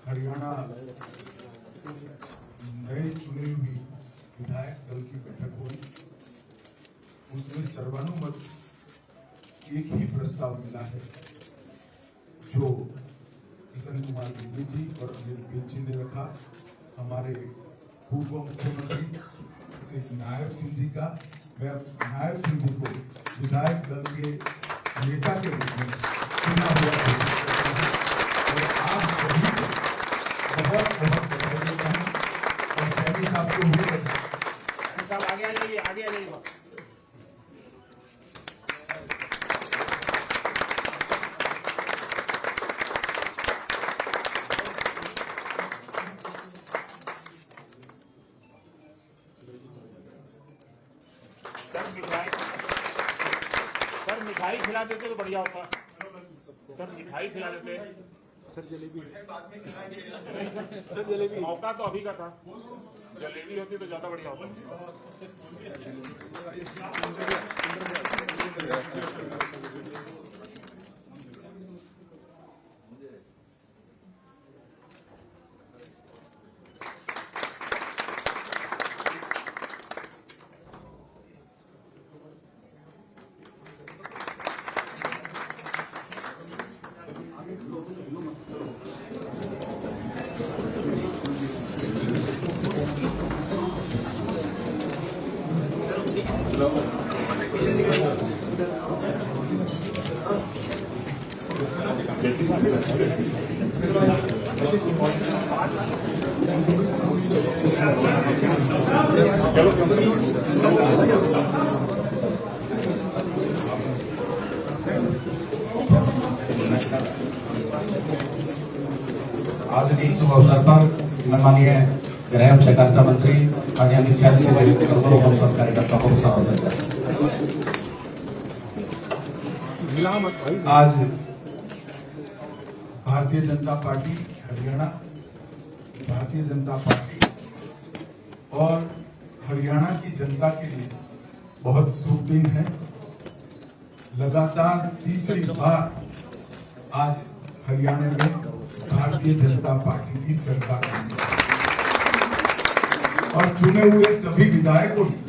हरियाणा नए चुने हुए विधायक दल की बैठक हुई। उसमें सर्वानुमत एक ही प्रस्ताव मिला है जो किशन कुमार रेड्डी जी और अनिल विज जी ने रखा। हमारे पूर्व मुख्यमंत्री श्री नायब सिंह जी का, मैं नायब सिंह जी को विधायक दल के नेता के रूप में चुना हुआ है और आप सभी को बहुत बहुत बधाई देता हूँ। और सैनी साहब को भी आगे आ जाइए, आगे आ जाइए। सर मिठाई खिला देते तो बढ़िया होता। सर मिठाई खिला देते। सर जलेबी सर जलेबी मौका तो अभी का था। जलेबी होती तो ज्यादा बढ़िया होता। आज के इस अवसर पर माननीय गृह एवं सहकारिता मंत्री माननीय अमित शाह जी से हम सब कार्यकर्ताओं को स्वागत करते हैं। आज भारतीय जनता पार्टी हरियाणा, भारतीय जनता पार्टी और हरियाणा की जनता के लिए बहुत शुभ दिन है। लगातार तीसरी बार आज हरियाणा में भारतीय जनता पार्टी की सरकार बनी और चुने हुए सभी विधायकों ने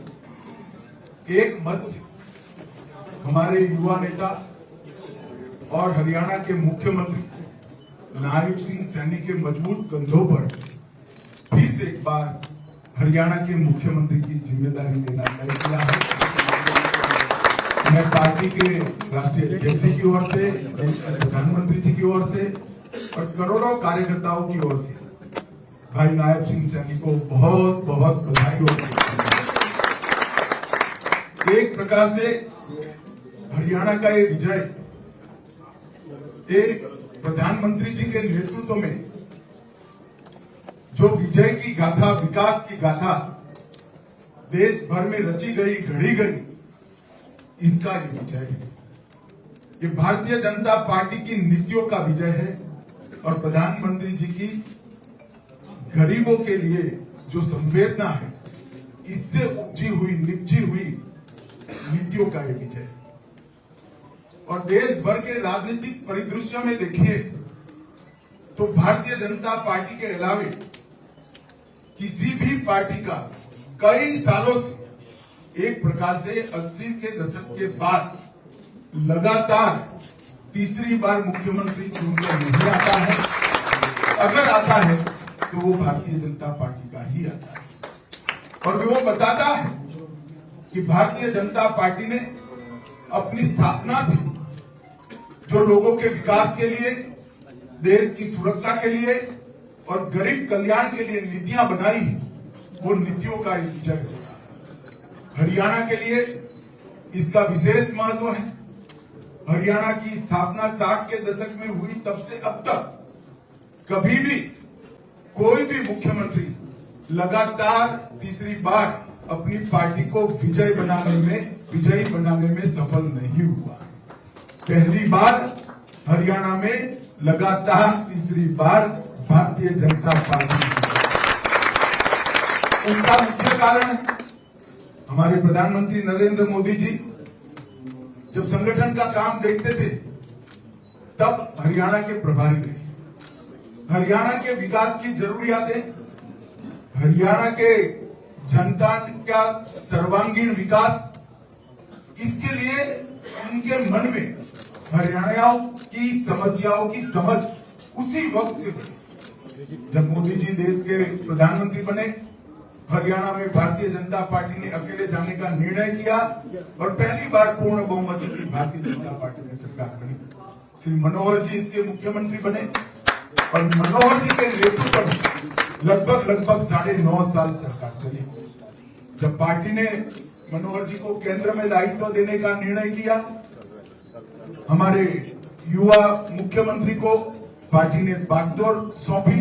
एक मत से हमारे युवा नेता और हरियाणा के मुख्यमंत्री नायब सिंह सैनी के मजबूत कंधों पर फिर से एक बार हरियाणा के मुख्यमंत्री की जिम्मेदारी लेना तय किया है। मैं पार्टी के राष्ट्रीय अध्यक्ष की ओर से, देश के प्रधानमंत्री जी की ओर से और करोड़ों कार्यकर्ताओं की ओर से भाई नायब सिंह सैनी को बहुत बहुत बधाई और एक प्रकार से हरियाणा का ये विजय एक प्रधानमंत्री जी के नेतृत्व में जो विजय की गाथा, विकास की गाथा देश भर में रची गई, घड़ी गई, इसका ये विजय है। ये भारतीय जनता पार्टी की नीतियों का विजय है और प्रधानमंत्री जी की गरीबों के लिए जो संवेदना है, इससे उपजी हुई, निपजी हुई नीतियों का ये विजय है। और देश भर के राजनीतिक परिदृश्य में देखिए तो भारतीय जनता पार्टी के अलावे किसी भी पार्टी का कई सालों से एक प्रकार से 80 के दशक के बाद लगातार तीसरी बार मुख्यमंत्री चुनकर नहीं आता है। अगर आता है तो वो भारतीय जनता पार्टी का ही आता है और वो बताता है कि भारतीय जनता पार्टी ने अपनी स्थापना से जो लोगों के विकास के लिए, देश की सुरक्षा के लिए और गरीब कल्याण के लिए नीतियां बनाई, वो नीतियों का विजय होगा। हरियाणा के लिए इसका विशेष महत्व है। हरियाणा की स्थापना 60 के दशक में हुई, तब से अब तक कभी भी कोई भी मुख्यमंत्री लगातार तीसरी बार अपनी पार्टी को विजयी बनाने में सफल नहीं हुआ। पहली बार हरियाणा में लगातार तीसरी बार भारतीय जनता पार्टी। उसका मुख्य कारण है हमारे प्रधानमंत्री नरेंद्र मोदी जी जब संगठन का काम देखते थे तब हरियाणा के प्रभारी रहे। हरियाणा के विकास की जरूरियातें, हरियाणा के जनता का सर्वांगीण विकास, इसके लिए उनके मन में हरियाणा की समस्याओं की समझ उसी वक्त से बनी जब मोदी जी देश के प्रधानमंत्री बने। हरियाणा में भारतीय जनता पार्टी ने अकेले जाने का निर्णय किया और पहली बार पूर्ण बहुमत की भारतीय जनता पार्टी की सरकार बनी। श्री मनोहर जी इसके मुख्यमंत्री बने और मनोहर जी के नेतृत्व में लगभग 9.5 साल सरकार चली। जब पार्टी ने मनोहर जी को केंद्र में दायित्व देने का निर्णय किया, हमारे युवा मुख्यमंत्री को पार्टी ने बागडोर सौंपी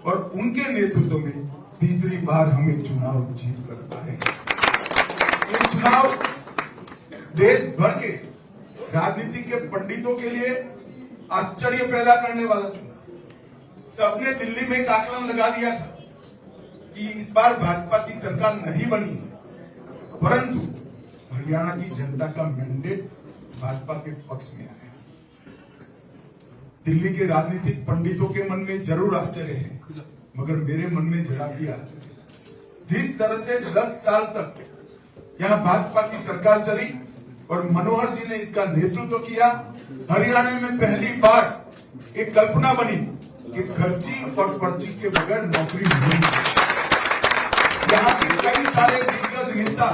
और उनके नेतृत्व में तीसरी बार हमें चुनाव जीत कर पाए। ये चुनाव देश भर के राजनीति के पंडितों के लिए आश्चर्य पैदा करने वाला चुनाव। सबने दिल्ली में एक आकलन लगा दिया था कि इस बार भाजपा की सरकार नहीं बनी है, परंतु हरियाणा की जनता का मैंडेट भाजपा के पक्ष में आया। दिल्ली के राजनीतिक पंडितों के मन में जरूर आश्चर्य है, मगर मेरे मन में जरा भी आश्चर्य नहीं। जिस तरह से 10 साल तक यहाँ भाजपा की सरकार चली और मनोहर जी ने इसका नेतृत्व किया, हरियाणा में पहली बार एक कल्पना बनी कि खर्ची और पर्ची के बगैर नौकरी नहीं। यहाँ के कई सारे दिग्गज नेता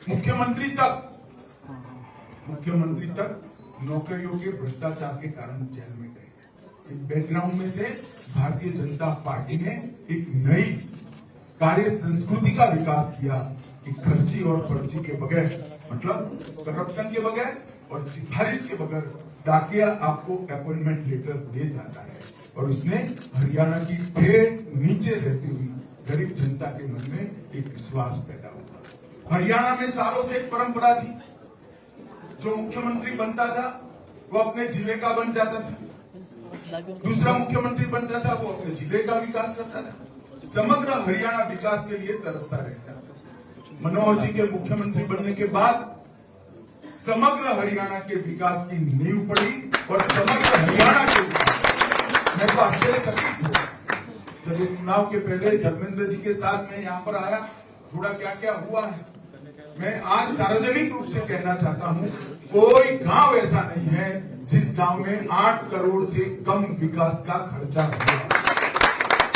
मुख्यमंत्री तक नौकरियों के भ्रष्टाचार के कारण जेल में गए। बैकग्राउंड में से भारतीय जनता पार्टी ने एक नई कार्य संस्कृति का विकास किया कि खर्ची और पर्ची के बगैर, मतलब करप्शन के बगैर और सिफारिश के बगैर डाकिया आपको अपॉइंटमेंट लेटर दे जाता है। और उसने हरियाणा की ठेठ नीचे रहती हुई गरीब जनता के मन में एक विश्वास पैदा हुआ। हरियाणा में सालों से एक परंपरा थी, जो मुख्यमंत्री बनता था वो अपने जिले का बन जाता था, दूसरा मुख्यमंत्री बनता था वो अपने जिले का विकास करता था, समग्र हरियाणा विकास के लिए तरसता रहता था। मनोहर जी के मुख्यमंत्री बनने के बाद समग्र हरियाणा के विकास की नींव पड़ी और समग्र हरियाणा के विकास, मैं तो आश्चर्यचकित हूं जब इस चुनाव के पहले धर्मेंद्र जी के साथ मैं यहाँ पर आया, थोड़ा क्या क्या हुआ है। मैं आज सार्वजनिक रूप से कहना चाहता हूं, कोई गांव ऐसा नहीं है जिस गांव में 8 करोड़ से कम विकास का खर्चा हुआ।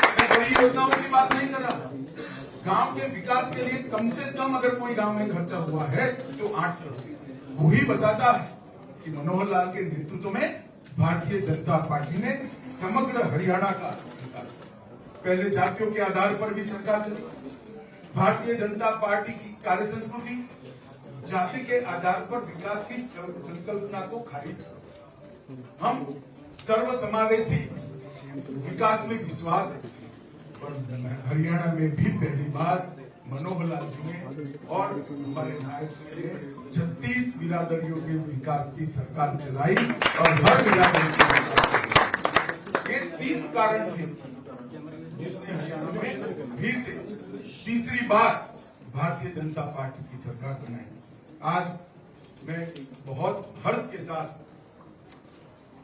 मैं बड़ी योजनाओं की बात नहीं कर रहा, गांव के विकास के लिए कम से कम अगर कोई गांव में खर्चा हुआ है तो 8 करोड़। वही बताता है कि मनोहर लाल के नेतृत्व में भारतीय जनता पार्टी ने समग्र हरियाणा का विकास किया। पहले जातियों के आधार पर भी सरकार चली। भारतीय जनता पार्टी की कार्य संस्कृति जाति के आधार पर विकास की संकल्पना को खारिज करती। हम सर्वसमावेशी विकास में विश्वास है और हरियाणा में भी पहली बार मनोहर लाल जी ने और हमारे नायब सिंह ने 36 बिरादरियों के विकास की सरकार चलाई और हर बिरादरी के ये 3 कारण थे जिसने हरियाणा में फिर से तीसरी बार भारतीय जनता पार्टी की सरकार बनाई। आज मैं बहुत हर्ष के साथ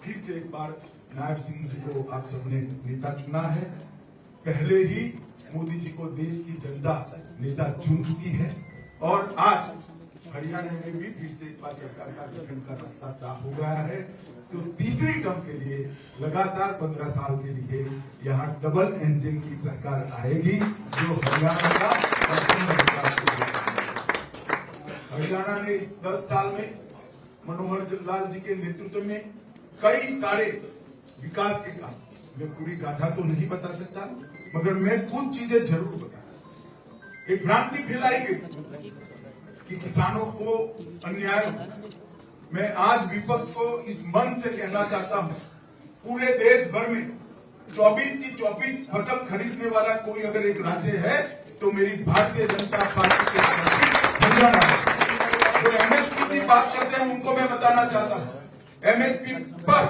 फिर से एक बार नायब सिंह जी को आप सबने नेता चुना है। पहले ही मोदी जी को देश की जनता नेता चुन चुकी है और आज हरियाणा में भी फिर से एक बार सरकार का गठन का रास्ता साफ हो गया है। तो तीसरी टर्म के लिए लगातार 15 साल के लिए यहाँ डबल इंजन की सरकार आएगी जो हरियाणा का विकास करेगी। हरियाणा ने इस 10 साल में मनोहर लाल जी के नेतृत्व में कई सारे विकास के काम, मैं पूरी गाथा तो नहीं बता सकता मगर मैं कुछ चीजें जरूर बता। एक भ्रांति फैलाई गई कि किसानों को अन्याय होता है। मैं आज विपक्ष को इस मन से कहना चाहता हूं, पूरे देश भर में 24 की 24 फसल खरीदने वाला कोई अगर एक राज्य है तो मेरी भारतीय जनता पार्टी के हरियाणा है। जो एमएसपी की बात करते हैं उनको मैं बताना चाहता हूं, एमएसपी पर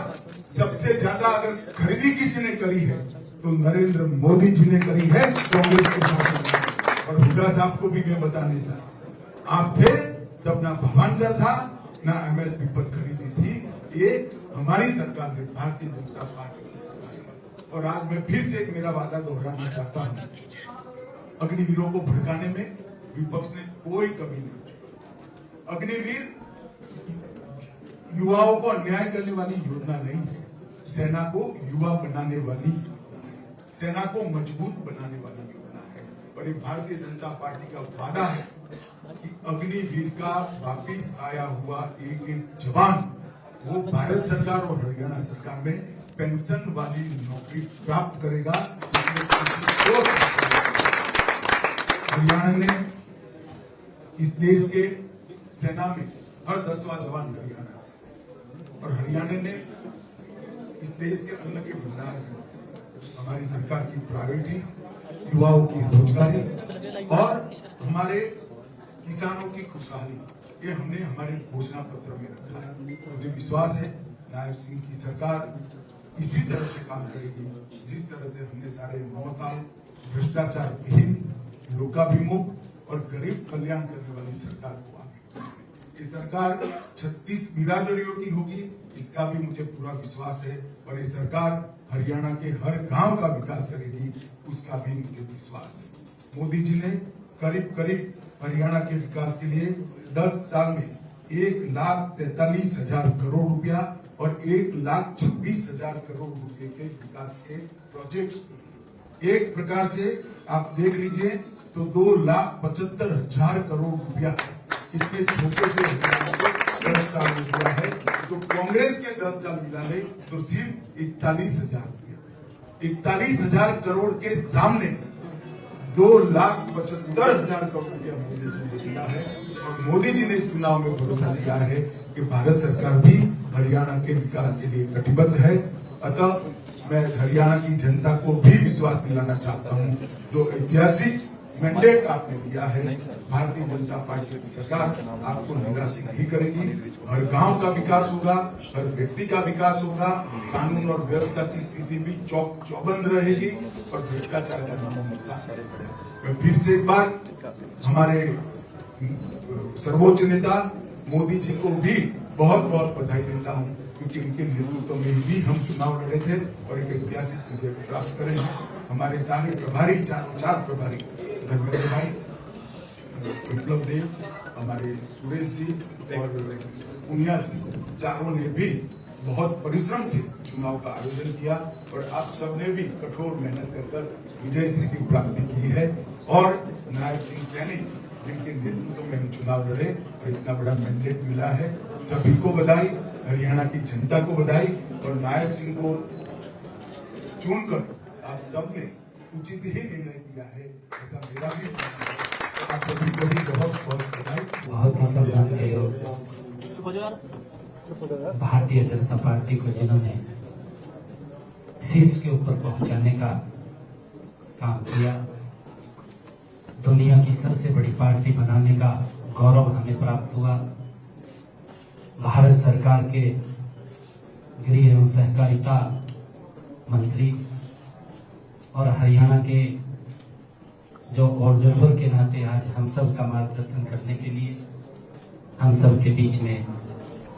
सबसे ज्यादा अगर खरीदी किसी ने करी है तो नरेंद्र मोदी जी ने करी है कांग्रेस के साथ। और हुड्डा साहब को भी मैं बताने था, आप थे तब ना भावांतर था ना एमएसपी पर खरीदी थी। ये हमारी सरकार ने, भारतीय जनता पार्टी की सरकार ने और आज मैं फिर से एक मेरा वादा दोहराना चाहता हूं, अग्निवीरों को भड़काने में विपक्ष ने कोई कमी नहीं की। अग्निवीर युवाओं को अन्याय करने वाली योजना नहीं है, सेना को युवा बनाने वाली योजना है, सेना को मजबूत बनाने वाली योजना है। और ये भारतीय जनता पार्टी का वादा है कि अग्निवीर का वापिस आया हुआ एक एक जवान वो भारत सरकार और हरियाणा सरकार में पेंशन वाली नौकरी प्राप्त करेगा। हरियाणा ने इस देश के सेना में हर 10वां जवान हरियाणा से, और हरियाणा ने इस देश के अन्न के भंडार में हमारी सरकार की प्रायोरिटी युवाओं की रोजगारी और हमारे किसानों की खुशहाली, ये हमने हमारे घोषणा पत्र में रखा है। मुझे विश्वास है नायब सिंह की सरकार इसी तरह से काम करेगी, जिस तरह से हमने साढ़े 9 साल भ्रष्टाचार विहीन, लोकाभिमुख और गरीब कल्याण करने वाली सरकार को आगे। ये सरकार 36 बिरादरियों की होगी, इसका भी मुझे पूरा विश्वास है। और ये सरकार हरियाणा के हर गांव का विकास करेगी, उसका भी मुझे विश्वास है। मोदी जी ने करीब करीब हरियाणा के विकास के लिए 10 साल में 1,43,000 करोड़ रुपया और 1,26,000 करोड़ रुपए के विकास के प्रोजेक्ट्स किए। एक प्रकार से आप देख लीजिए तो 2,75,000 करोड़ रुपया इतने छोटे से 10 साल में दिया है। तो कांग्रेस के 10 साल मिला ले तो सिर्फ 41,000 रुपया, 41,000 करोड़ के सामने 2,75,000 करोड़ रुपया मोदी जी ने दिया है। और मोदी जी ने इस चुनाव में भरोसा दिया है कि भारत सरकार भी हरियाणा के विकास के लिए कटिबद्ध है। अतः मैं हरियाणा की जनता को भी विश्वास दिलाना चाहता हूं, जो ऐतिहासिक मैंडेट आपने दिया है, भारतीय जनता पार्टी की सरकार आपको निराश नहीं करेगी। हर गांव का विकास होगा, हर व्यक्ति का विकास होगा, कानून और व्यवस्था की स्थिति भी चौबंद रहेगी और भ्रष्टाचार का नामो निशान नहीं पड़ेगा। मैं फिर से एक बार हमारे सर्वोच्च नेता मोदी जी को भी बहुत बहुत बधाई देता हूं, क्योंकि उनके नेतृत्व में भी हम चुनाव लड़े थे और एक ऐतिहासिक विजय प्राप्त करे। हमारे सारे प्रभारी, चार प्रभारी, धर्मेंद्र भाई, विप्लव देव, हमारे सुरेश जी और पुनिया जी, चारों ने भी बहुत परिश्रम से चुनाव का आयोजन किया और आप सबने भी कठोर मेहनत कर विजय श्री की प्राप्ति की है। और नायब सिंह सैनी जिनके नेतृत्व में हम चुनाव लड़े और इतना बड़ा मैंडेट मिला है, सभी को बधाई, हरियाणा की जनता को बधाई। और नायब सिंह को चुनकर आप सबने उचित ही निर्णय किया है, ऐसा मेरा भी आप सभी को भी बहुत बहुत बधाई। बहुत ही सम्मान के योग भारतीय जनता पार्टी को जिन्होंने शीर्ष के ऊपर पहुंचाने का काम किया, दुनिया की सबसे बड़ी पार्टी बनाने का गौरव हमें प्राप्त हुआ। भारत सरकार के गृह एवं सहकारिता मंत्री और हरियाणा के जो ऑब्जर्वर के नाते आज हम सब का मार्गदर्शन करने के लिए हम सब के बीच में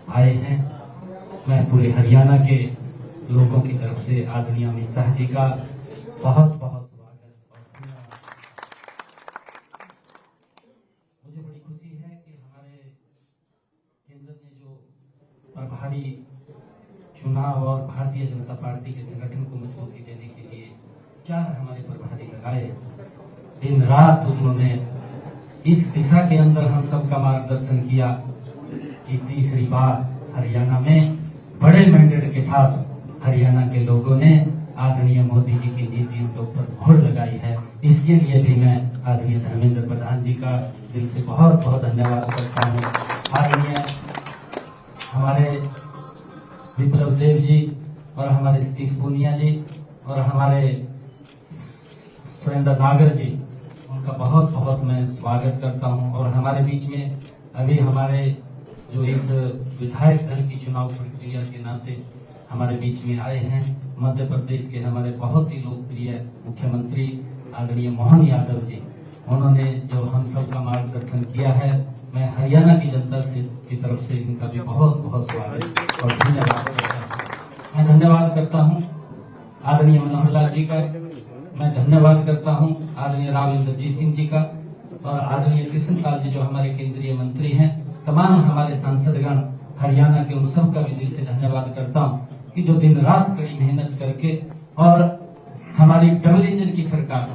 आए हैं। मैं पूरे हरियाणा के लोगों की तरफ से आदरणीय अमित शाह जी का बहुत बहुत स्वागत और धन्यवाद। मुझे बड़ी खुशी है कि हमारे केंद्र ने जो प्रभारी चुनाव और भारतीय जनता पार्टी के संगठन को मजबूती देने के लिए 4 हमारे प्रभारी लगाए, दिन रात उन्होंने इस दिशा के अंदर हम सबका मार्गदर्शन किया कि तीसरी बार हरियाणा में बड़े मैंडेट के साथ हरियाणा के लोगों ने आदरणीय मोदी जी की नीतियों के ऊपर मोहर लगाई है। इसके लिए भी मैं आदरणीय धर्मेंद्र प्रधान जी का दिल से बहुत बहुत धन्यवाद करता हूँ। आदरणीय हमारे विप्लव देव जी और हमारे सतीश पुनिया जी और हमारे सुरेंद्र नागर जी, उनका बहुत बहुत मैं स्वागत करता हूं। और हमारे बीच में अभी हमारे जो इस विधायक दल की चुनाव प्रक्रिया के नाते हमारे बीच में आए हैं, मध्य प्रदेश के हमारे बहुत ही लोकप्रिय मुख्यमंत्री आदरणीय मोहन यादव जी, उन्होंने जो हम सब का मार्गदर्शन किया है, मैं हरियाणा की जनता से की तरफ से इनका भी बहुत बहुत स्वागत और धन्यवाद करता हूँ। मैं धन्यवाद करता हूँ आदरणीय मनोहर लाल जी का मैं धन्यवाद करता हूं, आदरणीय राव इंद्रजीत सिंह जी का और आदरणीय कृष्णपाल जी जो हमारे केंद्रीय मंत्री हैं, तमाम हमारे सांसदगण हरियाणा के उन सब का भी दिल से धन्यवाद करता हूं कि जो दिन रात कड़ी मेहनत करके और हमारी डबल इंजन की सरकार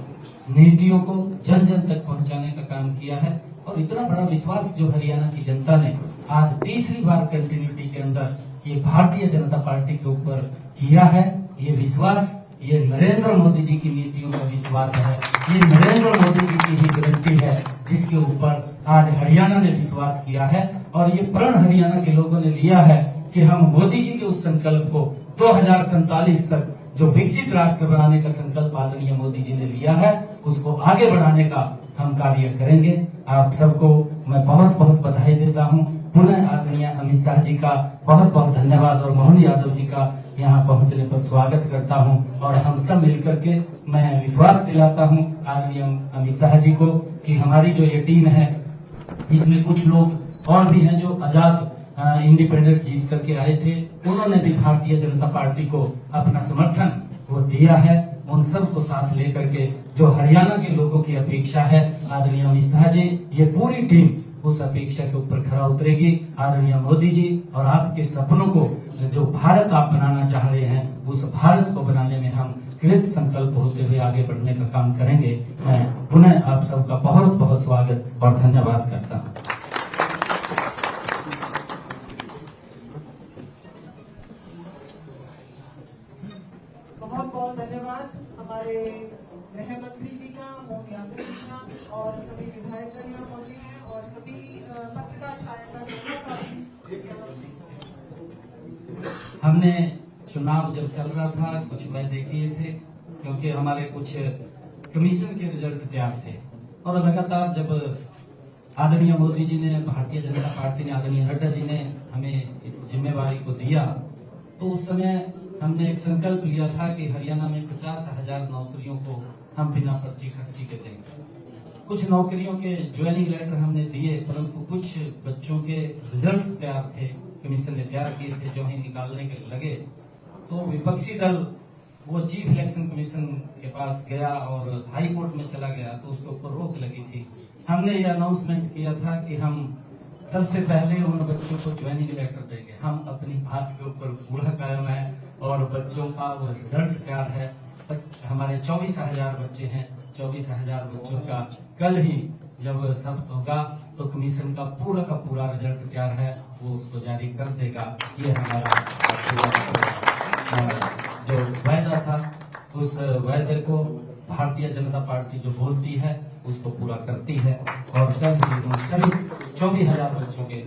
नीतियों को जन जन तक पहुंचाने का काम किया है। और इतना बड़ा विश्वास जो हरियाणा की जनता ने आज तीसरी बार कंटिन्यूटी के अंदर ये भारतीय जनता पार्टी के ऊपर किया है, ये विश्वास ये नरेंद्र मोदी जी की नीतियों का विश्वास है, ये नरेंद्र मोदी जी की ही गारंटी है जिसके ऊपर आज हरियाणा ने विश्वास किया है। और ये प्रण हरियाणा के लोगों ने लिया है कि हम मोदी जी के उस संकल्प को 2047 तक जो विकसित राष्ट्र बनाने का संकल्प आदरणीय मोदी जी ने लिया है उसको आगे बढ़ाने का हम कार्य करेंगे। आप सबको मैं बहुत बहुत बधाई देता हूं। पुनः आदरणीय अमित शाह जी का बहुत बहुत धन्यवाद और मोहन यादव जी का यहाँ पहुंचने पर स्वागत करता हूं। और हम सब मिलकर के मैं विश्वास दिलाता हूं आदरणीय अमित शाह जी को कि हमारी जो ये टीम है इसमें कुछ लोग और भी हैं जो आजाद इंडिपेंडेंट जीत करके आए थे, उन्होंने भी भारतीय जनता पार्टी को अपना समर्थन वो दिया है। उन सब को साथ लेकर के जो हरियाणा के लोगों की अपेक्षा है आदरणीय अमित शाह जी, ये पूरी टीम उस अपेक्षा के ऊपर खरा उतरेगी। आदरणीय मोदी जी और आपके सपनों को जो भारत आप बनाना चाह रहे हैं उस भारत को बनाने में हम कृत संकल्प होते हुए आगे बढ़ने का काम करेंगे। मैं पुनः आप सबका बहुत बहुत स्वागत और धन्यवाद करता हूँ। बहुत बहुत धन्यवाद हमारे गृह मंत्री जी का, मोहन यादव जी का और सभी विधायक यहाँ पहुंचे हैं और सभी पत्रकार छायाकार लोगों का भी। हमने चुनाव जब चल रहा था कुछ वायदे किए थे क्योंकि हमारे कुछ कमीशन के रिजल्ट तैयार थे और लगातार जब आदरणीय मोदी जी ने भारतीय जनता पार्टी ने आदरणीय नड्डा जी ने हमें इस जिम्मेवारी को दिया तो उस समय हमने एक संकल्प लिया था कि हरियाणा में 50,000 नौकरियों को हम बिना पर्ची खर्ची के देंगे। कुछ नौकरियों के ज्वाइनिंग लेटर हमने दिए परंतु कुछ बच्चों के रिजल्ट्स तैयार थे, कमीशन ने तैयार किए थे, जो ही निकालने के लगे तो विपक्षी दल वो चीफ इलेक्शन कमीशन के पास गया और हाई कोर्ट में चला गया तो उसके ऊपर रोक लगी थी। हमने ये अनाउंसमेंट किया था कि हम सबसे पहले उन बच्चों को ज्वाइनिंग लेटर देंगे। हम अपनी बात के ऊपर पूरा कायम है और बच्चों का वो रिजल्ट तैयार है। हमारे 24,000 बच्चे हैं, 24,000 बच्चों का कल ही जब सब होगा तो कमीशन का पूरा रिजल्ट तैयार है, वो उसको जारी कर देगा। ये हमारा जो वायदा था उस वायदे को भारतीय जनता पार्टी जो बोलती है उसको पूरा करती है और कल ही उन सभी 24,000 बच्चों के